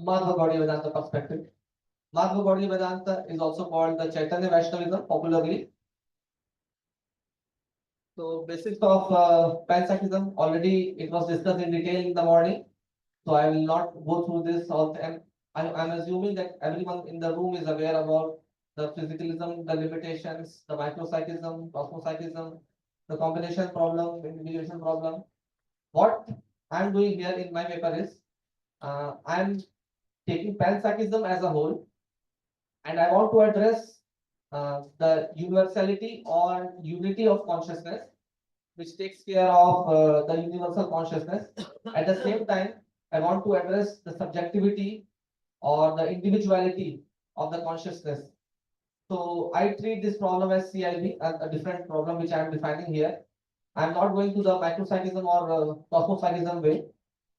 Madhva Gaudiya Vedanta perspective. Madhva Gaudiya Vedanta is also called the Chaitanya Vaishnavism popularly. So basics of Panpsychism already it was discussed in detail in the morning. So I will not go through this all. And I'm assuming that everyone in the room is aware about the physicalism, the limitations, the micropsychism, cosmopsychism, the combination problem, individuation problem. What I'm doing here in my paper is I'm taking panpsychism as a whole, and I want to address the universality or unity of consciousness, which takes care of the universal consciousness. At the same time, I want to address the subjectivity or the individuality of the consciousness. So I treat this problem as CIB, a different problem which I am defining here. I am not going to the micropsychism or cosmopsychism way,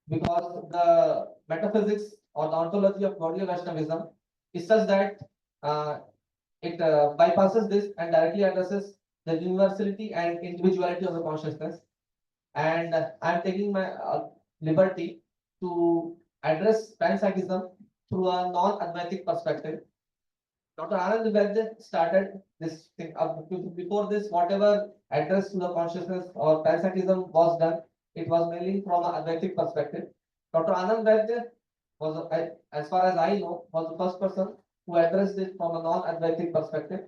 because the metaphysics or the ontology of Gaudiya Vaishnavism is such that uh, it bypasses this and directly addresses the universality and individuality of the consciousness. And I'm taking my liberty to address panpsychism through a non-advaitic perspective. Dr. Anand Vaidya started this thing. Before this, whatever address to the consciousness or panpsychism was done, it was mainly from an Advaitic perspective. Dr. Anand Vaidya was, as far as I know, was the first person who addressed it from a non-Advaitic perspective.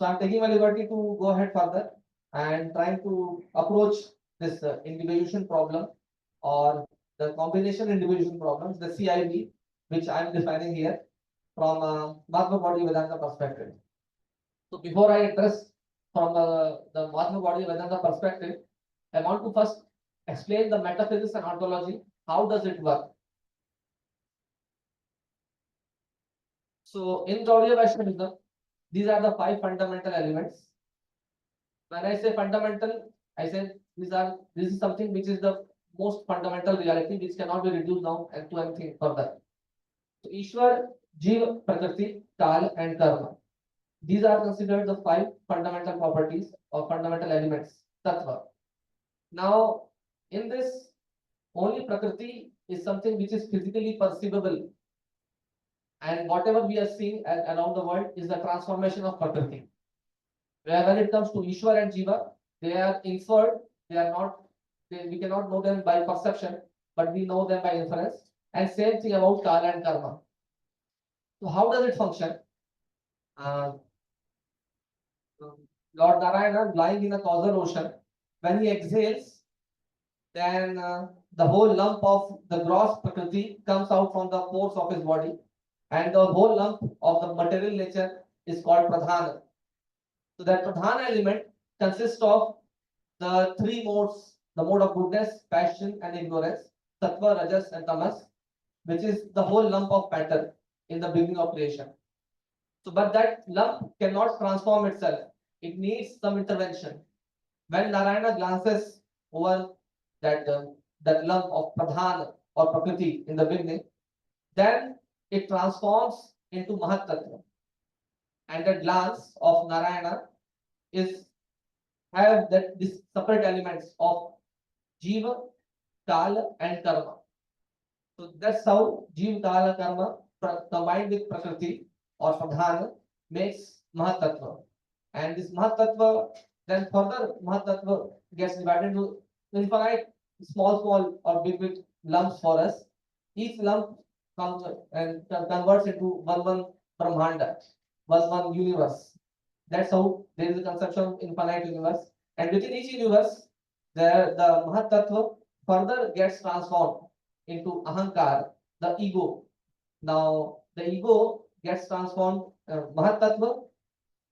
So I'm taking my liberty to go ahead further and trying to approach this individuation problem or the combination individuation problems, the CIV, which I'm defining here from a Mahatma Gaudiya Vedanta perspective. So before I address from the Mahatma Gaudiya Vedanta perspective, I want to first explain the metaphysics and ontology. How does it work? So in Gaudiya Vaishnavism, these are the five fundamental elements. When I say fundamental, I say this is something which is the most fundamental reality which cannot be reduced down to anything further. So Ishwar, Jiva, Prakriti, Kal, and Karma. These are considered the five fundamental properties or fundamental elements, Tattva. Now, in this, only Prakriti is something which is physically perceivable, and whatever we are seeing around the world is the transformation of Prakriti. Where when it comes to Ishwar and Jiva, they are inferred, they are not, we cannot know them by perception, but we know them by inference. And same thing about Kala and Karma. So how does it function? Uh, Lord Narayana lying in a causal ocean, when he exhales, then the whole lump of the gross Prakriti comes out from the pores of his body, and the whole lump of the material nature is called Pradhana. So that Pradhana element consists of the three modes, the mode of goodness, passion, and ignorance, Sattva, Rajas, and Tamas, which is the whole lump of matter in the beginning of creation. So, but that lump cannot transform itself. It needs some intervention. When Narayana glances over that that lump of Pradhan or Prakriti in the beginning, then it transforms into Mahat Tattva. And the glance of Narayana is have that these separate elements of Jiva, Kala, and Karma. So that's how Jiva, Kala, Karma combined with Prakriti or Pradhana makes Mahatattva. And this Mahatattva, then further Mahatattva gets divided into infinite small or big lumps for us. Each lump comes and converts into one Brahmanda, one universe. That's how there is a conception of infinite universe. And within each universe, the Mahatattva further gets transformed into Ahankar, the ego. Now, the ego gets transformed, Mahatattva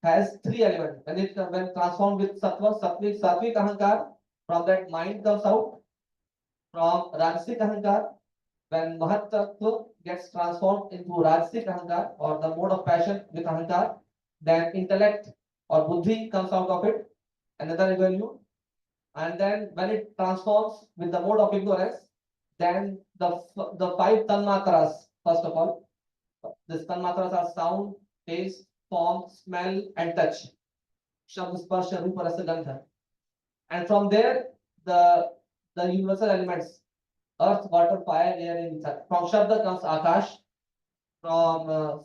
has three elements. When transformed with Sattva, Sattvic Ahankar, from that mind comes out. From Rajasic Ahankar, when Mahatattva gets transformed into Rajasic Ahankar or the mode of passion with Ahankar, then intellect or Buddhi comes out of it, another value. And then when it transforms with the mode of ignorance, then the five tanmatras, first of all, these tanmatras are sound, taste, form, smell, and touch. Shabd, sparsha, rupa, rasa, gandha. And from there, the universal elements, earth, water, fire, air, and ether. From Shabda comes Akash, From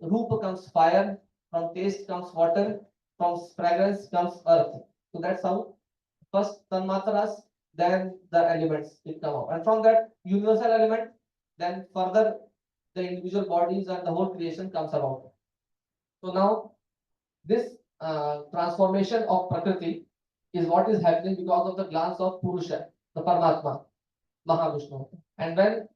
Rupa comes fire, from taste comes water, from fragrance comes earth. So that's how first tanmatras, then the elements will come out. And from that universal element, then further the individual bodies and the whole creation comes about. So now this transformation of Prakriti is what is happening because of the glance of Purusha, the Paramatma, Mahavishnu. And when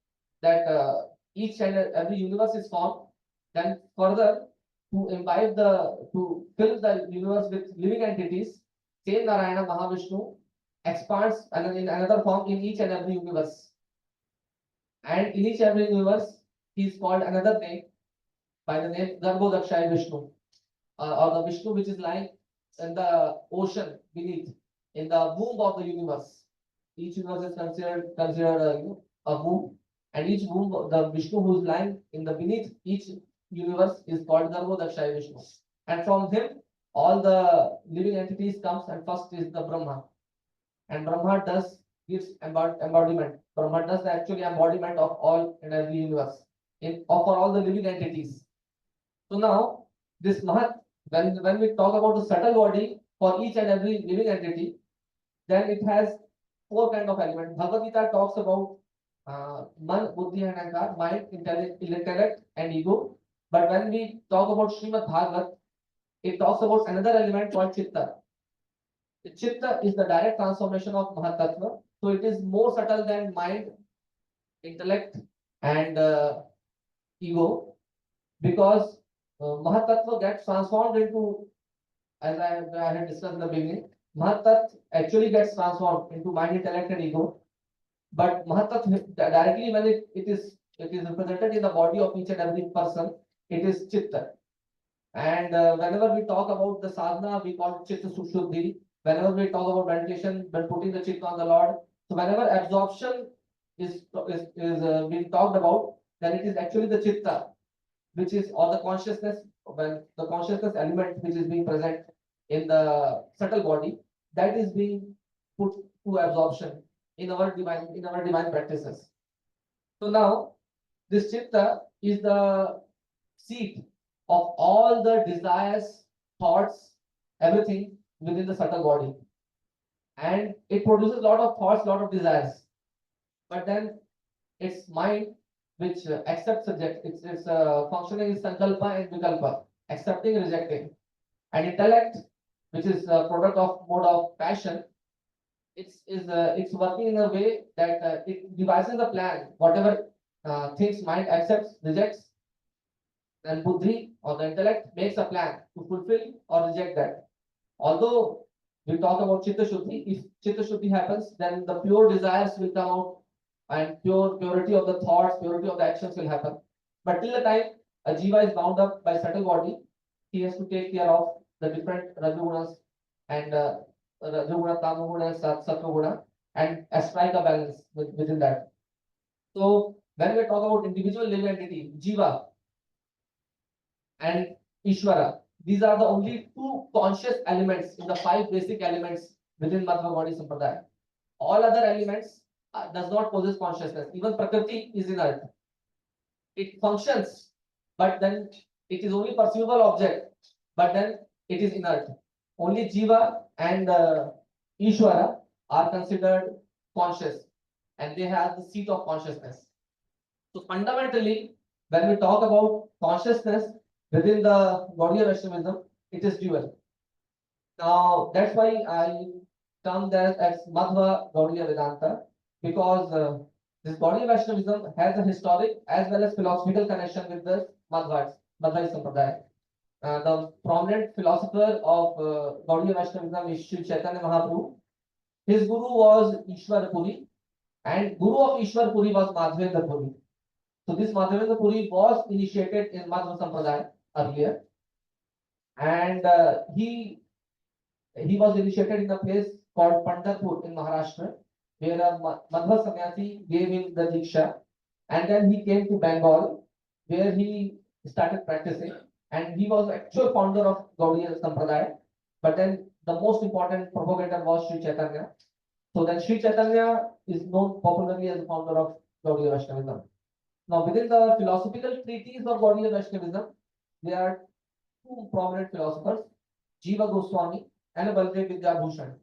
that each and every universe is formed, then further to imbibe to fill the universe with living entities, same Narayana Mahavishnu expands and in another form in each and every universe. And in each and every universe, he is called another name by the name Garbhodakshaya Vishnu, or the Vishnu which is lying in the ocean beneath, in the womb of the universe. Each universe is considered a womb, and each womb, the Vishnu who is lying in the beneath each universe is called Garbhodakshaya Vishnu. And from him, all the living entities comes, and first is the Brahma. And Brahma does gives embodiment. Brahma does the actually embodiment of all and every universe, for all the living entities. So now this Mahat, when we talk about the subtle body for each and every living entity, then it has four kind of elements. Bhagavad Gita talks about man, buddhi, and ahankar, mind, intellect, and ego. But when we talk about Srimad Bhagavat, it talks about another element called chitta. The chitta is the direct transformation of Mahatattva. So it is more subtle than mind, intellect, and ego, because Mahatattva gets transformed into, as I had discussed in the beginning, Mahatattva actually gets transformed into mind, intellect, and ego. But Mahatattva directly, when it is represented in the body of each and every person, it is chitta. And whenever we talk about the sadhana, we call it chitta sushuddhi. Whenever we talk about meditation, when putting the chitta on the Lord, so whenever absorption is being talked about, then it is actually the chitta, which is, or the consciousness, when the consciousness element which is being present in the subtle body, that is being put to absorption in our divine practices. So now this chitta is the seat of all the desires, thoughts, everything within the subtle body. And it produces a lot of thoughts, lot of desires. But then its mind, which accepts subject, its functioning is sankalpa and vikalpa, accepting, rejecting. And intellect, which is a product of mode of passion, it's working in a way that it devises a plan, whatever things mind accepts, rejects, and buddhi or the intellect makes a plan to fulfill or reject that. Although we talk about chitta shuddhi, if chitta shuddhi happens, then the pure desires will come out, and purity of the thoughts, purity of the actions will happen. But till the time a jiva is bound up by subtle body, he has to take care of the different rajagunas and rajaguna, tamaguna, sattva, and strike a balance within that. So when we talk about individual living entity, jiva and Ishvara, these are the only two conscious elements in the five basic elements within Madhva Gaudi Sampradaya. All other elements does not possess consciousness. Even Prakriti is inert. It functions, but then it is only perceivable object, but then it is inert. Only Jiva and Ishvara are considered conscious, and they have the seat of consciousness. So fundamentally, when we talk about consciousness within the Gaudiya Vaishnavism, it is dual. Now that's why I term that as Madhva Gaudiya Vedanta, because this Gaudiya Vaishnavism has a historic as well as philosophical connection with the Madhvas, Madhva Sampradaya. The prominent philosopher of Gaudiya Vaishnavism is Sri Chaitanya Mahaprabhu. His guru was Ishwar Puri, and guru of Ishwar Puri was Madhavendra Puri. So this Madhavendra Puri was initiated in Madhva Sampradaya earlier, and he was initiated in a place called Pandharpur in Maharashtra, where a Madhva Sannyasi gave him the Diksha, and then he came to Bengal, where he started practicing, and he was the actual founder of Gaudiya Sampradaya. But then the most important propagator was Sri Chaitanya. So then Sri Chaitanya is known popularly as the founder of Gaudiya Vaishnavism. Now, within the philosophical treatise of Gaudiya Vaishnavism, there are two prominent philosophers, Jiva Goswami and Baldev Vidyabhushan.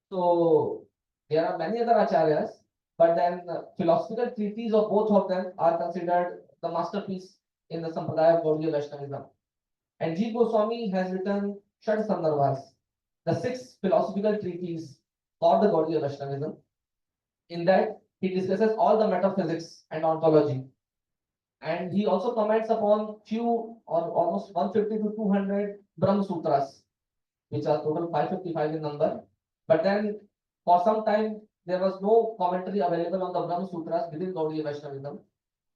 So, there are many other acharyas, but then philosophical treatises of both of them are considered the masterpiece in the Sampradaya of Gaudiya Vaishnavism. And Jiva Goswami has written Shad Sandarbhas, the six philosophical treatises for the Gaudiya Vaishnavism. In that, he discusses all the metaphysics and ontology. And he also comments upon few or almost 150 to 200 Brahma Sutras, which are total 555 in number. But then for some time, there was no commentary available on the Brahma Sutras within Gaudiya Vaishnavism.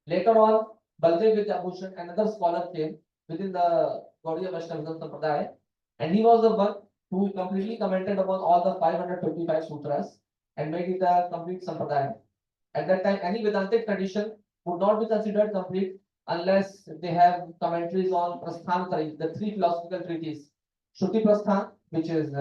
Later on, Baldev Vidyabhushan, another scholar, came within the Gaudiya Vaishnavism Sampradaya, and he was the one who completely commented upon all the 555 sutras and made it a complete Sampradaya. At that time, any Vedantic tradition would not be considered complete unless they have commentaries on Prasthanatari, the three philosophical treatises. Shruti Prasthan, which is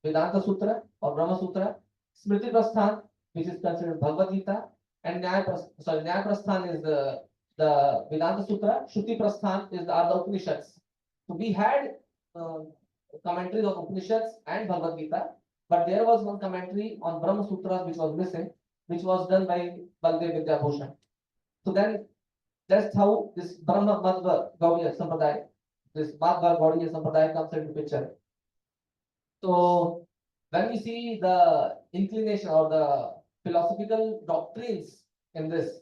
Vedanta Sutra or Brahma Sutra, Smriti Prasthan, which is considered Bhagavad Gita, and Nyaya Prasthan is the Vedanta Sutra, Shruti Prasthan is are the Upanishads. So we had uh, commentaries of Upanishads and Bhagavad Gita, but there was one commentary on Brahma Sutras which was missing, which was done by Baldev Vidyabhushan. So then that's how this Brahma Madhva Gaudiya Sampradaya, this Madhva Gaudiya Sampradaya comes into picture. So when we see the inclination or the philosophical doctrines in this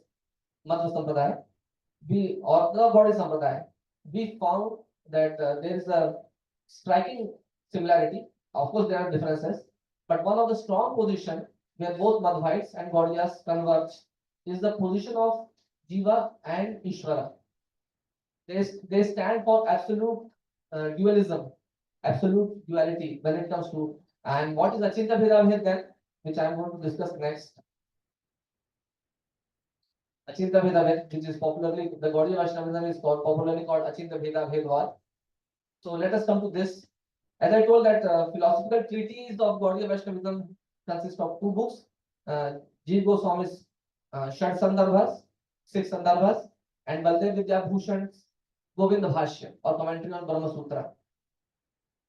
Madhva Sampradaya, we or the Gaudiya Sampradaya, we found that there is a striking similarity. Of course, there are differences, but one of the strong position where both Madhvites and Gaudiyas converge is the position of Jiva and Ishvara. They stand for absolute dualism, absolute duality when it comes to. And what is Achinta Bheda then, which I am going to discuss next. Achinta Bheda, which is popularly, the Gaudiya Vaishnavism is called, popularly called Achinta Bheda Bhedvar. So let us come to this. As I told that philosophical treatise of Gaudiya Vaishnavism consists of two books. Jiva Goswami's Shad Sandarbhas, six Sandarbhas, and Baldev Vidyabhushan's Govinda Bhashya or commentary on Brahma Sutra.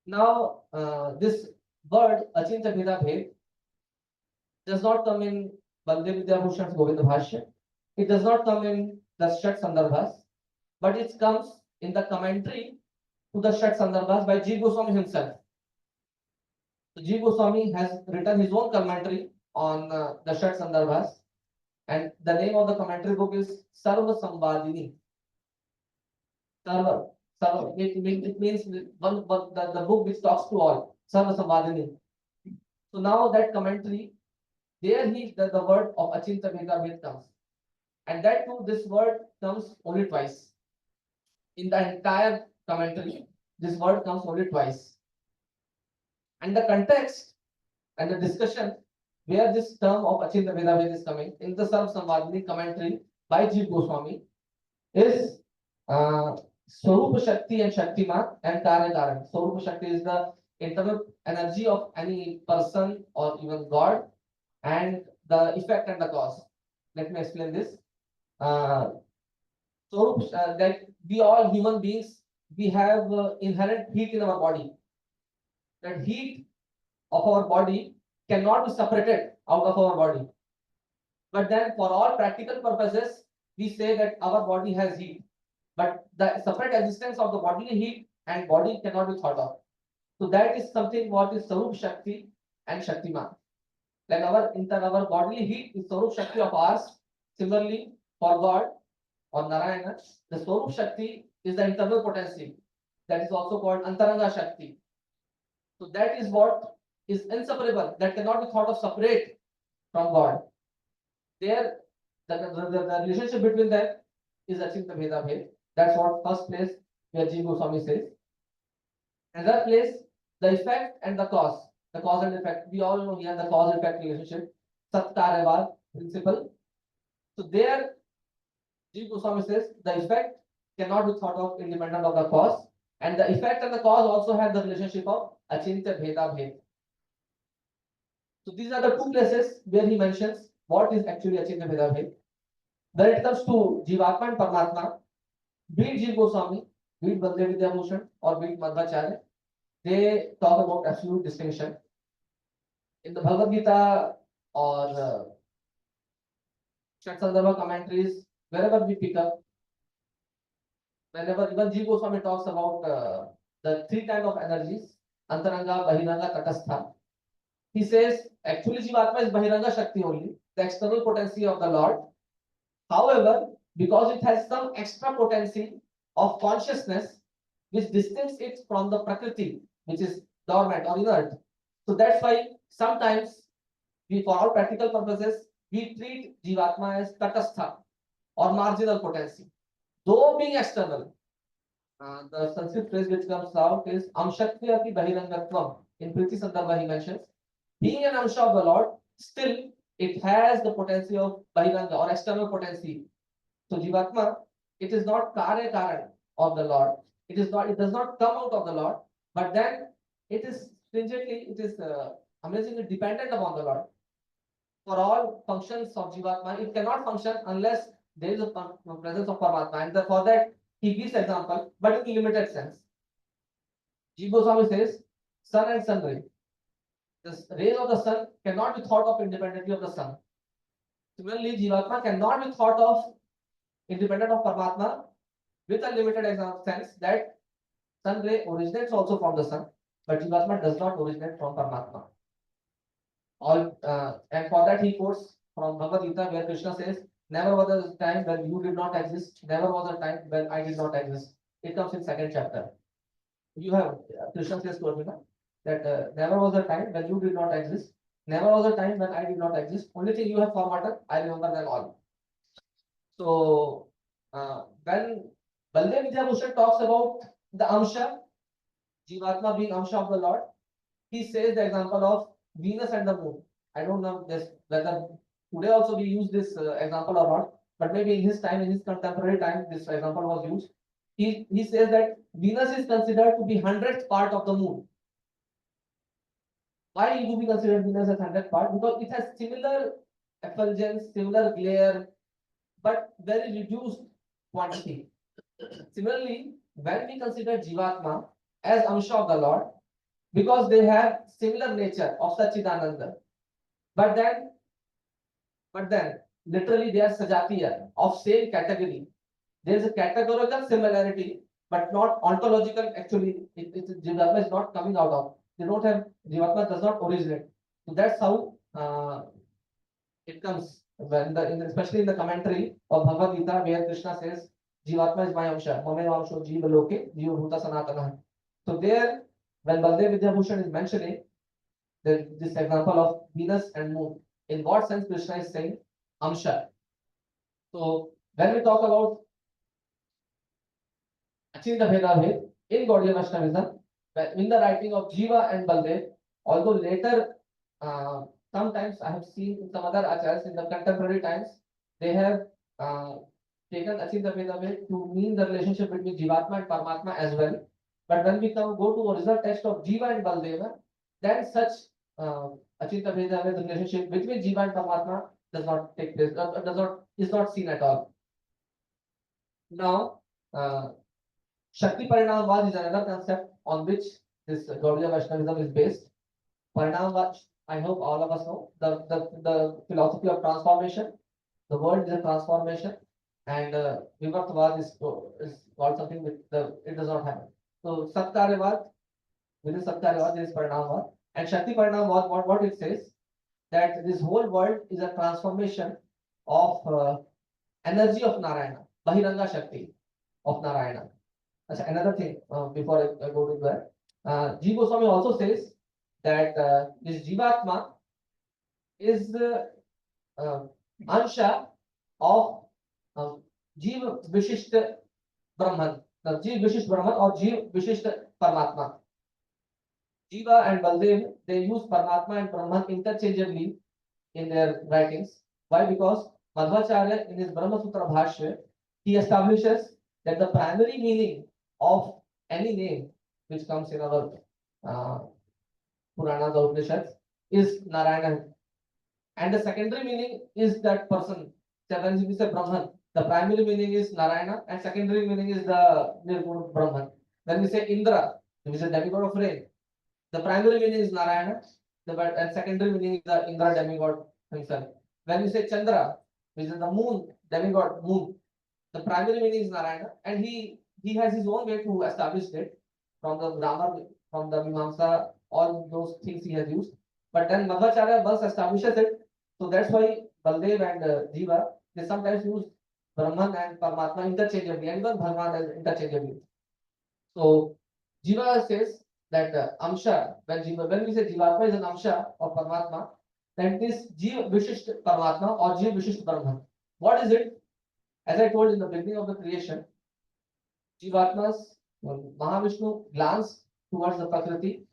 Now, this word Achinta Bheda Bhed does not come in Baldev Vidyabhushan's Govinda Bhashya. It does not come in the Shad Sandarbhas, but it comes in the commentary to the Shad Sandarbhas by Jiva Goswami himself. So Jiva Goswami has written his own commentary on the Shad Sandarbhas, and the name of the commentary book is Sarva Samvadini. Sarva, Sarva, it means the book which talks to all. Sarva Samvadini. So now that commentary, there the word of Achinta Bheda Bhed comes. And that too, this word comes only twice. In the entire commentary, this word comes only twice. And the context and the discussion where this term of Achinta Bheda Bhed is coming in the Sarva Samvadini commentary by Jiva Goswami is Swarupa Shakti and Shaktiman and Karya Karan. Swarupa Shakti is the internal energy of any person or even God, and the effect and the cause. Let me explain this. That we all human beings, we have inherent heat in our body. That heat of our body cannot be separated out of our body. But then for all practical purposes, we say that our body has heat. But the separate existence of the bodily heat and body cannot be thought of. So that is something what is Sarup Shakti and Shaktiman. Like our bodily heat is Sarup Shakti of ours. Similarly, for God or Narayana, the Sarup Shakti is the internal potency. That is also called Antaranga Shakti. So that is what is inseparable, that cannot be thought of separate from God. There, the relationship between them is Achinta Bheda Bhed. That's what first place where Jiva Goswami says. Another place, the effect and the cause. The cause and effect. We all know here the cause effect relationship. Satkaryavad principle. So there, Jiva Goswami says the effect cannot be thought of independent of the cause. And the effect and the cause also have the relationship of Achinta Bheda Bhed. So these are the two places where he mentions what is actually Achinta Bheda Bhed. When it comes to Jivatma and Paramatma, be it Jiva Goswami, be it Baldev Vidyabhushan, or be it Madhvacharya, they talk about absolute distinction. In the Bhagavad Gita or Shat commentaries, wherever we pick up, whenever even Jiva Goswami talks about the three kind of energies, Antaranga, Bahiranga, Tatastha, he says actually Jivatma is Bahiranga Shakti only, the external potency of the Lord. However, because it has some extra potency of consciousness which distincts it from the Prakriti, which is dormant or inert. So that's why sometimes we, for all practical purposes, we treat Jivatma as Tatastha or marginal potency. Though being external, the Sanskrit phrase which comes out is Amshatvya Bahirangatvam. In Priti Sandarbha he mentions, being an Amsha of the Lord, still it has the potency of Bahiranga or external potency. So Jivatma, it is not Karya Karan of the Lord. It is not. It does not come out of the Lord, but then it is stringently. It is amazingly dependent upon the Lord. For all functions of Jivatma, it cannot function unless there is a presence of Paramatma. And for that, he gives example, but in limited sense. Jiva Goswami says, sun and sun ray. The rays of the sun cannot be thought of independently of the sun. Similarly, Jivatma cannot be thought of independent of Paramatma with a limited sense that sun ray originates also from the sun, but Jivatma does not originate from Paramatma. All and for that he quotes from Bhagavad Gita where Krishna says, "Never was a time when you did not exist. Never was a time when I did not exist." It comes in second chapter. You have Krishna says to Arjuna that never was a time when you did not exist. Never was a time when I did not exist. Only thing you have forgotten, I remember them all. So when Baldev Vidyabhushan talks about the Amsha, Jivatma being Amsha of the Lord, he says the example of Venus and the moon. I don't know this, whether today also we use this example or not, but maybe in his time, in his contemporary time, this example was used. He says that Venus is considered to be 100th part of the moon. Why do we consider Venus as 100th part? Because it has similar effulgence, similar glare, but very reduced quantity. Similarly, when we consider Jivatma as Amsha of the Lord, because they have similar nature of Sachidananda, but then literally they are Sajatiya of same category. There is a categorical similarity, but not ontological. Actually, Jivatma is not coming out of. They don't have Jivatma does not originate. So that's how it comes when especially in the commentary of Bhagavad Gita where Krishna says Jivatma is my Amsha, Mame Amsho Jiva Loke, Jiva Bhuta Sanatana. So there, when Baldev Vidyabhushan is mentioning this example of Venus and Moon, in what sense Krishna is saying Amsha? So when we talk about Achinta Bheda Bhed in Gaudiya Vaishnavism, in the writing of Jiva and Baldev, although later sometimes I have seen in some other acharyas in the contemporary times, they have taken Achinta Bheda Bhed to mean the relationship between Jivatma and Paramatma as well. But when we go to original text of Jiva and Baldeva, then such Achinta Bheda Bhed relationship between Jiva and Paramatma does not take place, is not seen at all. Now, Shakti Parinamvad is another concept on which this Gaudiya Vaishnavism is based. Parinamvad, I hope all of us know, the philosophy of transformation. The world is a transformation, and Vivartavad is called something with it does not happen. So Satkaryavad, within Satkaryavad there is Parinamvad, and Shakti Parinamvad, what it says that this whole world is a transformation of energy of Narayana, Bahiranga Shakti of Narayana. Another thing before I go to that, Jiva Goswami also says that this Jivatma is Ansha of Jiva Vishishta Brahman, the Jiva Vishisht Brahman or Jiva Vishisht Paramatma. Jiva and Baldev, they use Paramatma and Brahman interchangeably in their writings. Why? Because Madhvacharya in his Brahma Sutra Bhashya, he establishes that the primary meaning of any name which comes in our Puranas or Upanishads is Narayana. And the secondary meaning is that person. when we say Brahman, the primary meaning is Narayana and secondary meaning is the Nirguna Brahman. When we say Indra, which is a demigod of rain, the primary meaning is Narayana, and secondary meaning is the Indra demigod himself. When we say Chandra, which is the moon, demigod moon, the primary meaning is Narayana, and he has his own way to establish it from the grammar, from the Mimamsa, all those things he has used. But then Madhvacharya once establishes it, so that's why Baldev and Jiva, they sometimes use Brahman and Paramatma interchangeably, and even Bhagwan as interchangeably. So Jiva says that Amsha, when we say Jivatma is an Amsha of Paramatma, then it is Jiva Vishisht Paramatma or Jiva Vishisht Brahman. What is it? As I told in the beginning of the creation, Jivatmas, Mahavishnu glanced towards the Prakriti,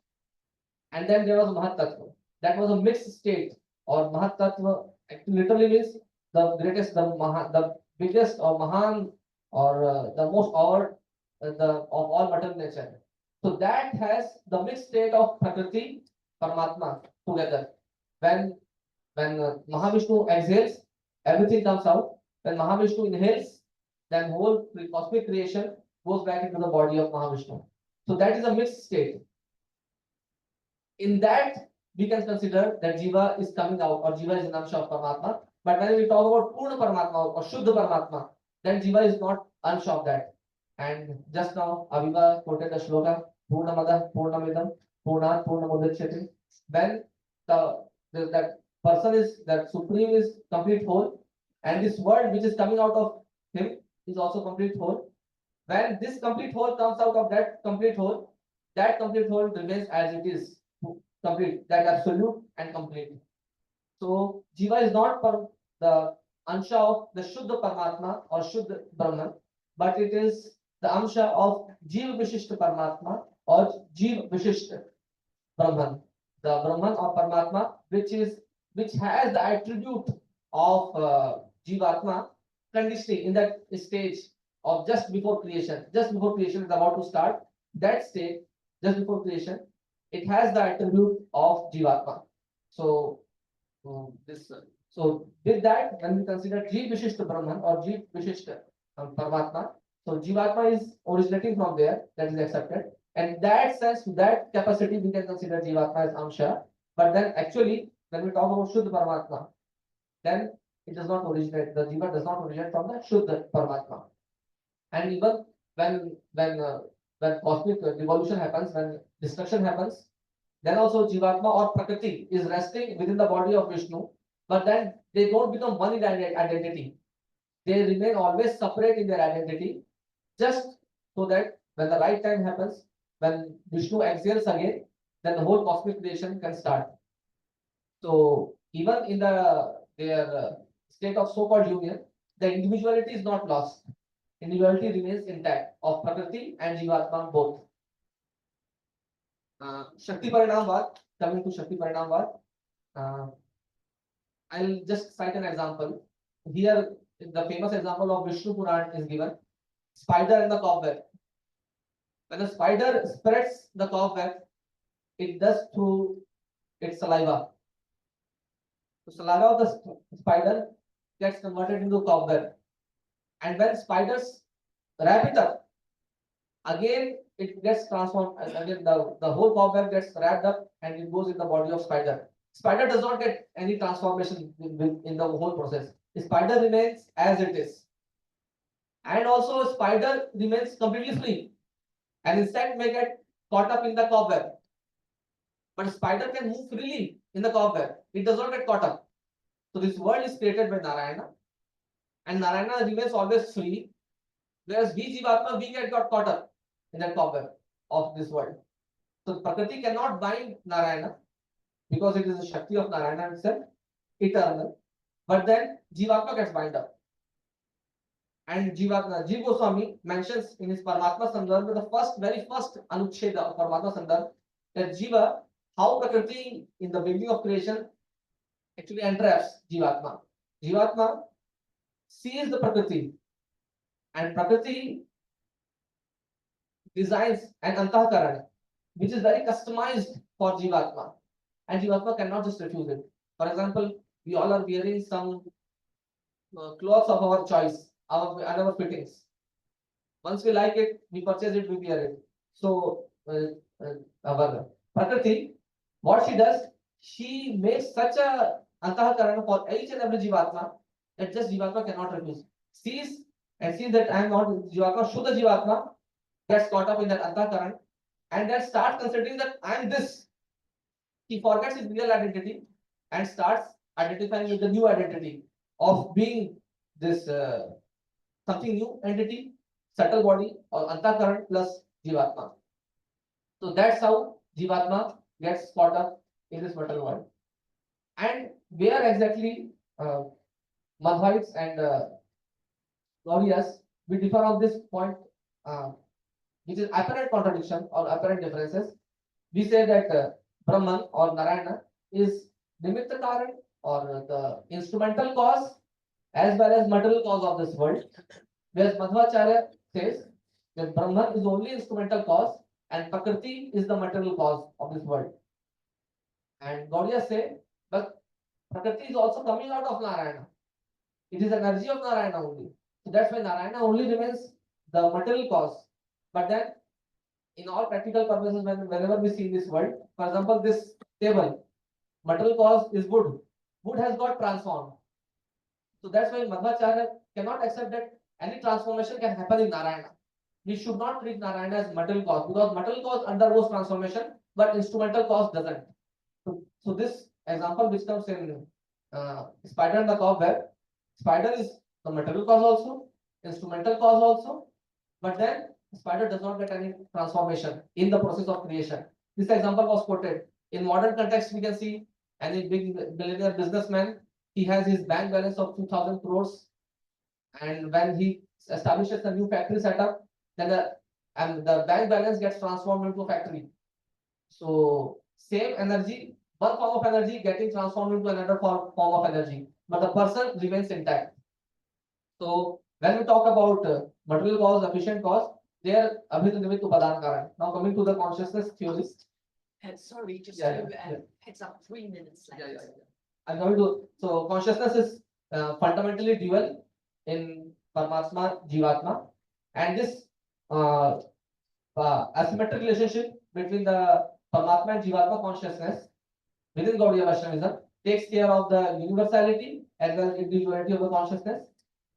and then there was Mahat Tattva. That was a mixed state, or Mahat Tattva literally means the greatest, the biggest, or Mahan, or the most power of all material nature. So that has the mixed state of Prakriti, Paramatma together. When Mahavishnu exhales, everything comes out. When Mahavishnu inhales, then whole cosmic creation goes back into the body of Mahavishnu. So that is a mixed state. In that, we can consider that Jiva is coming out, or Jiva is an Amsha of Paramatma. But when we talk about Purna Paramatma or Shuddha Paramatma, then Jiva is not Amsha of that. And just now, Aviva quoted the shloka, Purnamada, Purnamidam, Purnat, Purnamudachyate. When that person is, that Supreme is complete whole, and this word which is coming out of him is also complete whole. When this complete whole comes out of that complete whole remains as it is, complete, that absolute and complete. So Jiva is not the Ansha of the Shuddha Paramatma or Shuddha Brahman, but it is the Amsha of Jiva Vishishta Paramatma or Jiva Vishishta Brahman. The Brahman or Paramatma, which has the attribute of Jivatma conditioning in that stage of just before creation. Just before creation is about to start, that state, just before creation, it has the attribute of Jivatma. So so with that, when we consider Jiv Vishishta Brahman or Jiv Vishishta Paramatma, so Jivatma is originating from there, that is accepted. And that sense, to that capacity, we can consider Jivatma as Amsha. But then actually, when we talk about Shuddha Paramatma, then it does not originate, the Jiva does not originate from the Shuddha Paramatma. And even when cosmic evolution happens, when destruction happens, then also Jivatma or Prakriti is resting within the body of Vishnu, but then they don't become one in identity. They remain always separate in their identity, just so that when the right time happens, when Vishnu exhales again, then the whole cosmic creation can start. So even in their state of so-called union, the individuality is not lost. Individuality remains intact of Prakriti and Jivatma both. Shakti Parinamvad, coming to Shakti Parinamvad, I'll just cite an example. Here, the famous example of Vishnu Puran is given. Spider and the cobweb. When a spider spreads the cobweb, it does through its saliva. The saliva of the spider gets converted into cobweb. And when spiders wrap it up, again it gets transformed. Again, the whole cobweb gets wrapped up and it goes in the body of spider. Spider does not get any transformation in the whole process. The spider remains as it is. And also a spider remains completely free. An insect may get caught up in the cobweb. But a spider can move freely in the cobweb. It does not get caught up. So this world is created by Narayana. And Narayana remains always free. Whereas we Jivatma, we get got caught up in that cobweb of this world. So Prakriti cannot bind Narayana because it is the Shakti of Narayana itself, eternal. But then Jivatma gets bind up. And Jivatma, Jiv Goswami mentions in his Paramatma Sandarbha, the very first Anucheda of Paramatma Sandarbha, that Jiva, how Prakriti in the beginning of creation actually entraps Jivatma. Jivatma sees the Prakriti, and Prakriti designs an Antahkarana, which is very customized for Jivatma. And Jivatma cannot just refuse it. For example, we all are wearing some clothes of our choice, our fittings. Once we like it, we purchase it, we wear it. So, our Prakriti, what she does, she makes such a antahkarana for each and every Jivatma that just Jivatma cannot refuse. Sees and sees that I am not Jivatma, Shuddha Jivatma gets caught up in that antahkarana and then starts considering that I am this. He forgets his real identity and starts identifying with the new identity of being this something new entity, subtle body or antakaran plus jivatma. So that's how jivatma gets caught up in this material world. And where exactly Madhvites and Gauriyas we differ on this point, uh, which is apparent contradiction or apparent differences. We say that Brahman or Narayana is nimitta karan or the instrumental cause as well as material cause of this world. Whereas Madhvacharya says that Brahman is only instrumental cause and Prakriti is the material cause of this world. And Gaudiya say, but Prakriti is also coming out of Narayana. It is energy of Narayana only. So that's why Narayana only remains the material cause. But then, in all practical purposes, whenever we see in this world, for example, this table, material cause is wood. Wood has got transformed. So that's why Madhvacharya cannot accept that any transformation can happen in Narayana. We should not treat Narayana as material cause because material cause undergoes transformation, but instrumental cause doesn't. So this example which comes in spider and the cobweb, spider is the material cause also, instrumental cause also, but then spider does not get any transformation in the process of creation. This example was quoted. In modern context, we can see any big billionaire businessman, he has his bank balance of 2000 crores, and when he establishes a new factory setup, then the bank balance gets transformed into a factory. So same energy, one form of energy getting transformed into another form of energy, but the person remains intact. So when we talk about material cause, efficient cause, there abhit nimitt upadan karan. Now coming to the consciousness theories. Sorry, just Yeah, to yeah. heads up, 3 minutes left. Yeah. I'm going to. So consciousness is fundamentally dual in Paramatma, Jivatma, and this uh, asymmetric relationship between the Paramatma and Jivatma consciousness within Gaudiya Vaishnavism takes care of the universality as well as individuality of the consciousness.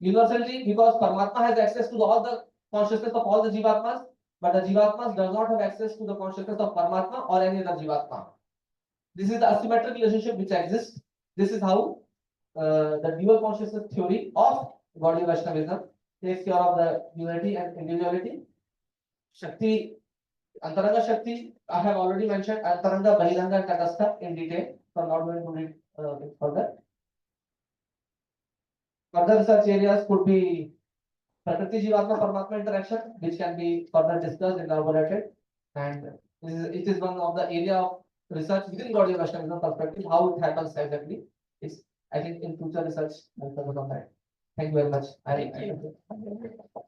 Universality because Paramatma has access to all the consciousness of all the Jivatmas, but the Jivatmas does not have access to the consciousness of Paramatma or any other Jivatma. This is the asymmetric relationship which exists. This is how the dual consciousness theory of Gaudiya Vaishnavism takes care of the unity and individuality. Shakti, Antaranga Shakti, I have already mentioned Antaranga, Bahiranga, and Tatastha in detail, so I'm not going to read it further. Further research areas could be Prakriti Jivatma Paramatma interaction, which can be further discussed and elaborated. And it is one of the area of research within Gaudiya Vaishnavism perspective, how it happens exactly. It's, I think, in future research, I'll cover on that. Thank you very much. Thank you.